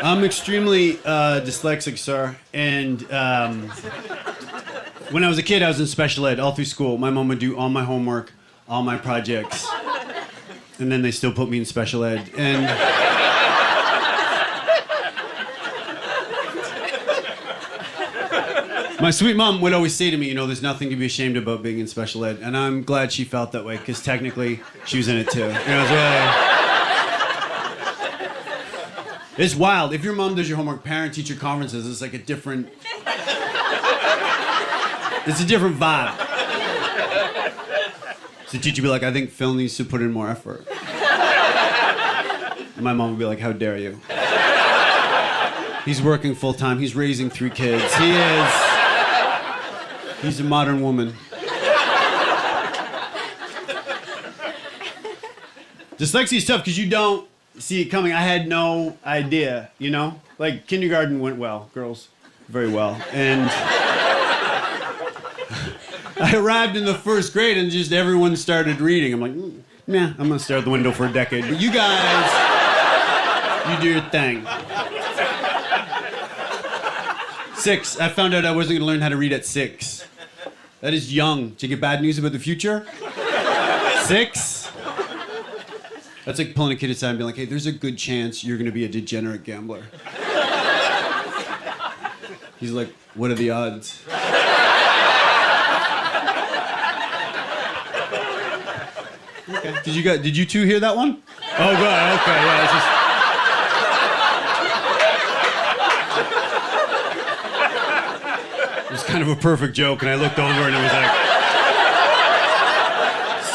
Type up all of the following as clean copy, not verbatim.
I'm extremely dyslexic, sir. And when I was a kid, I was in special ed all through school. My mom would do all my homework, all my projects. And then they still put me in special ed. And my sweet mom would always say to me, you know, there's nothing to be ashamed about being in special ed. And I'm glad she felt that way, because technically she was in it too. You know, it's really... It's wild. If your mom does your homework, parent-teacher conferences, it's like a different... It's a different vibe. So the teacher would be like, I think Phil needs to put in more effort. And my mom would be like, how dare you? He's working full-time. He's raising 3 kids. He's a modern woman. Dyslexia is tough because you don't see it coming. I had no idea, you know? Like, kindergarten went well, girls, very well. And I arrived in the 1st grade and just everyone started reading. I'm like, nah, I'm gonna stare out the window for a decade. But you guys, you do your thing. 6, I found out I wasn't gonna learn how to read at 6. That is young. Did you get bad news about the future? 6? That's like pulling a kid aside and being like, hey, there's a good chance you're gonna be a degenerate gambler. He's like, what are the odds? Okay. Did you two hear that one? Oh, good, okay, yeah, it's just... It was kind of a perfect joke, and I looked over and it was like...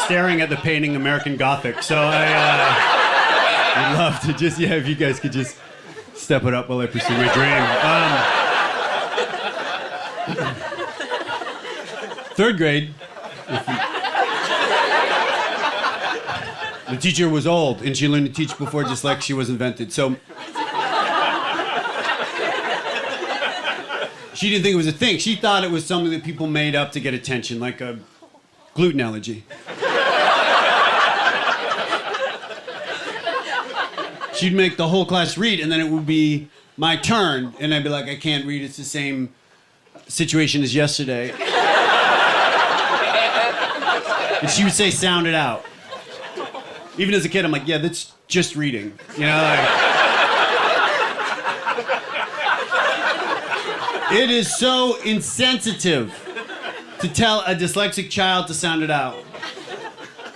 staring at the painting American Gothic. So I'd love to just, yeah, if you guys could just step it up while I pursue my dream. 3rd grade, the teacher was old, and she learned to teach before dyslexia was invented. So she didn't think it was a thing. She thought it was something that people made up to get attention, like a gluten allergy. She'd make the whole class read, and then it would be my turn, and I'd be like, I can't read, it's the same situation as yesterday. And she would say, sound it out. Even as a kid, I'm like, yeah, that's just reading. You know, like... It is so insensitive to tell a dyslexic child to sound it out.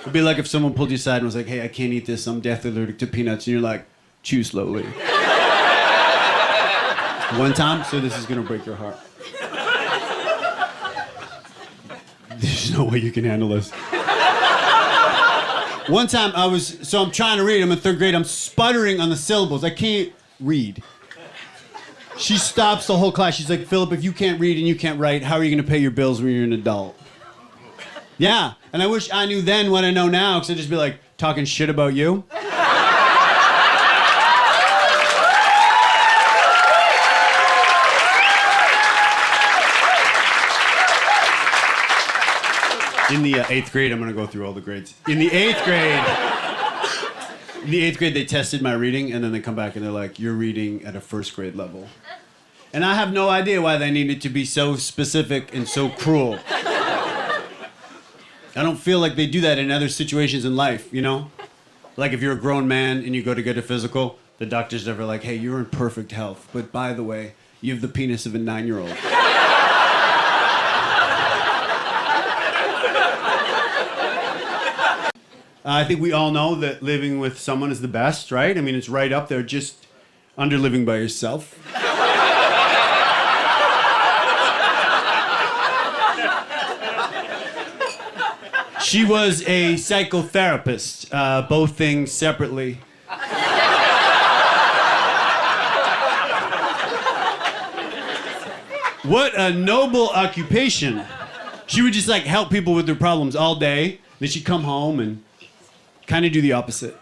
It'd be like if someone pulled you aside and was like, hey, I can't eat this, I'm deathly allergic to peanuts, and you're like, chew slowly. One time, so this is gonna break your heart. There's no way you can handle this. One time I'm trying to read, I'm in 3rd grade, I'm sputtering on the syllables, I can't read. She stops the whole class, she's like, Philip, if you can't read and you can't write, how are you gonna pay your bills when you're an adult? Yeah, and I wish I knew then what I know now, because I'd just be like, talking shit about you. In the 8th grade, I'm gonna go through all the grades. In the 8th grade, they tested my reading, and then they come back and they're like, you're reading at a 1st grade level. And I have no idea why they needed to be so specific and so cruel. I don't feel like they do that in other situations in life, you know? Like if you're a grown man and you go to get a physical, the doctor's never like, hey, you're in perfect health, but by the way, you have the penis of a 9-year-old. I think we all know that living with someone is the best, right? I mean, it's right up there, just under living by yourself. She was a psychotherapist, both things separately. What a noble occupation. She would just like help people with their problems all day. Then she'd come home and kind of do the opposite.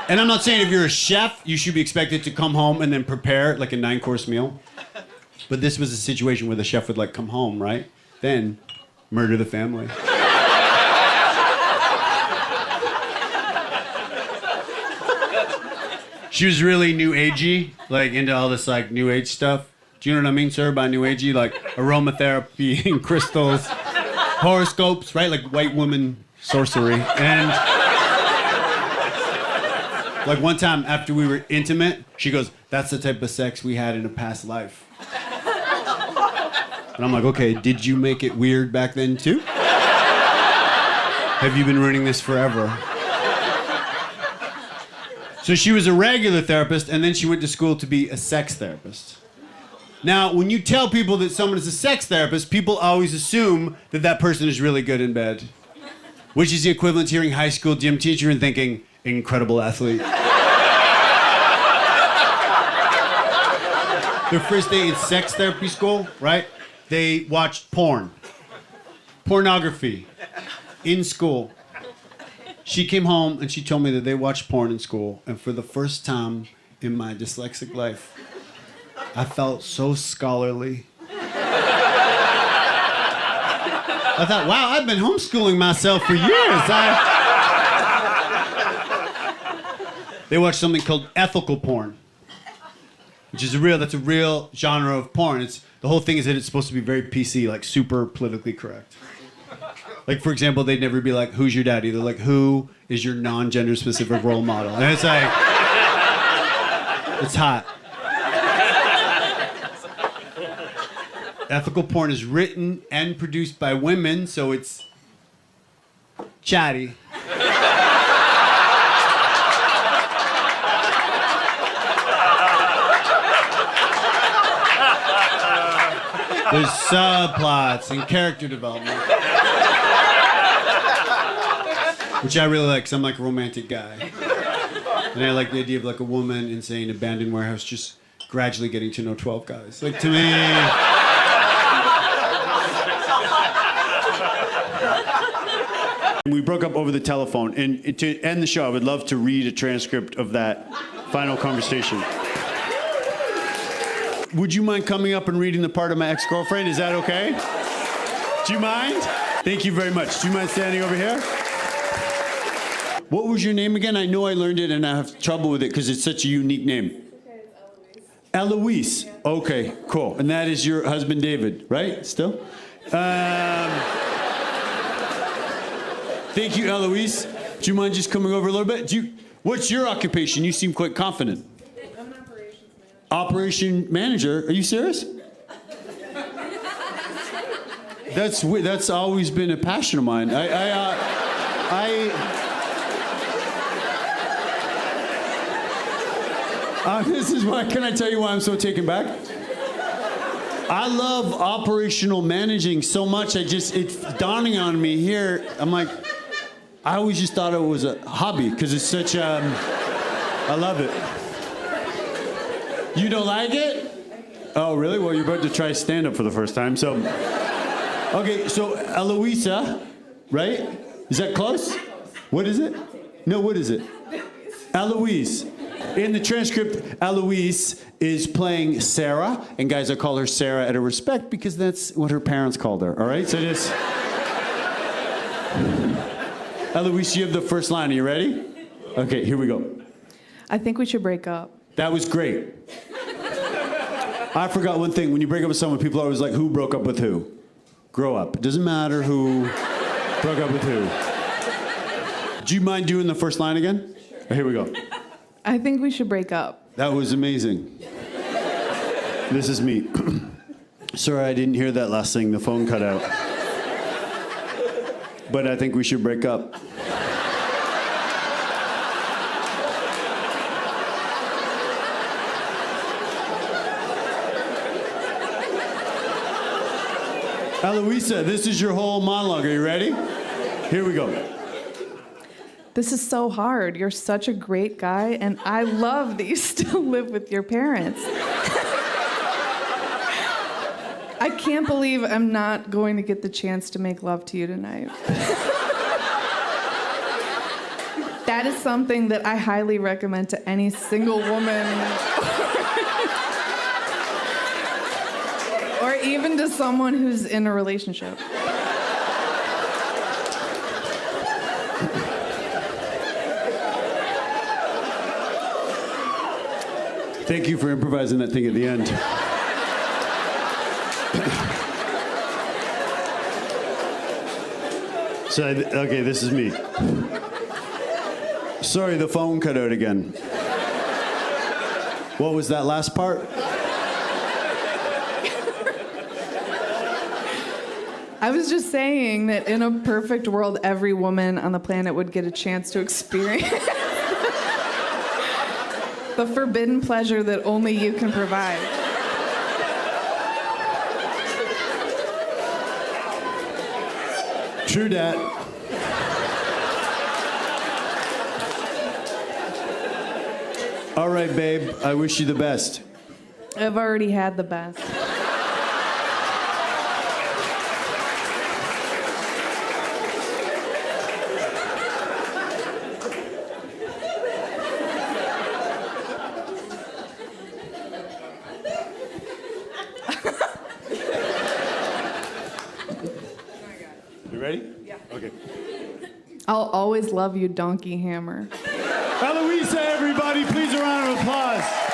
And I'm not saying if you're a chef, you should be expected to come home and then prepare like a 9-course meal. But this was a situation where the chef would like come home, right? Then murder the family. She was really new agey, like into all this like new age stuff. Do you know what I mean, sir, by new agey? Like aromatherapy and crystals, horoscopes, right? Like white woman sorcery. And like one time after we were intimate, she goes, "That's the type of sex we had in a past life." And I'm like, okay, did you make it weird back then too? Have you been running this forever? So she was a regular therapist, and then she went to school to be a sex therapist. Now, when you tell people that someone is a sex therapist, people always assume that that person is really good in bed, which is the equivalent to hearing high school gym teacher and thinking, incredible athlete. Their first day in sex therapy school, right? They watched pornography in school. She came home and she told me that they watched porn in school, and for the first time in my dyslexic life, I felt so scholarly. I thought, wow, I've been homeschooling myself for years. They watched something called ethical porn, which is that's a real genre of porn. The whole thing is that it's supposed to be very PC, like super politically correct. Like, for example, they'd never be like, who's your daddy? They're like, who is your non-gender specific role model? And it's like, it's hot. Ethical porn is written and produced by women, so it's chatty. There's subplots and character development. Which I really like, because I'm like a romantic guy. And I like the idea of like a woman in, say, an abandoned warehouse just gradually getting to know 12 guys. Like, to me... We broke up over the telephone, and to end the show, I would love to read a transcript of that final conversation. Would you mind coming up and reading the part of my ex-girlfriend? Is that okay? Do you mind? Thank you very much. Do you mind standing over here? What was your name again? I know I learned it and I have trouble with it because it's such a unique name. Okay, it's Eloise. Eloise. Okay, cool. And that is your husband, David, right? Still? Thank you, Eloise. Do you mind just coming over a little bit? What's your occupation? You seem quite confident. I'm an operations manager. Operation manager? Are you serious? That's always been a passion of mine. This is why. Can I tell you why I'm so taken back? I love operational managing so much. It's dawning on me here. I'm like, I always just thought it was a hobby because it's such I love it. You don't like it? Oh, really? Well, you're about to try stand-up for the first time, so. Okay, so Eloisa, right? Is that close? What is it? No, what is it? Eloise. In the transcript, Eloise is playing Sarah, and guys, I call her Sarah out of respect because that's what her parents called her, all right? So just... Eloise, you have the first line. Are you ready? Okay, here we go. I think we should break up. That was great. I forgot one thing. When you break up with someone, people are always like, who broke up with who? Grow up. It doesn't matter who broke up with who. Do you mind doing the first line again? Sure. Here we go. I think we should break up. That was amazing. This is me. Sorry, I didn't hear that last thing. The phone cut out. But I think we should break up. Eloisa, this is your whole monologue. Are you ready? Here we go. This is so hard. You're such a great guy, and I love that you still live with your parents. I can't believe I'm not going to get the chance to make love to you tonight. That is something that I highly recommend to any single woman. Or even to someone who's in a relationship. Thank you for improvising that thing at the end. So, okay, this is me. Sorry, the phone cut out again. What was that last part? I was just saying that in a perfect world, every woman on the planet would get a chance to experience the forbidden pleasure that only you can provide. True dat. All right, babe, I wish you the best. I've already had the best. You ready? Yeah. Okay. I'll always love you, Donkey Hammer. Eloisa, everybody, please a round of applause.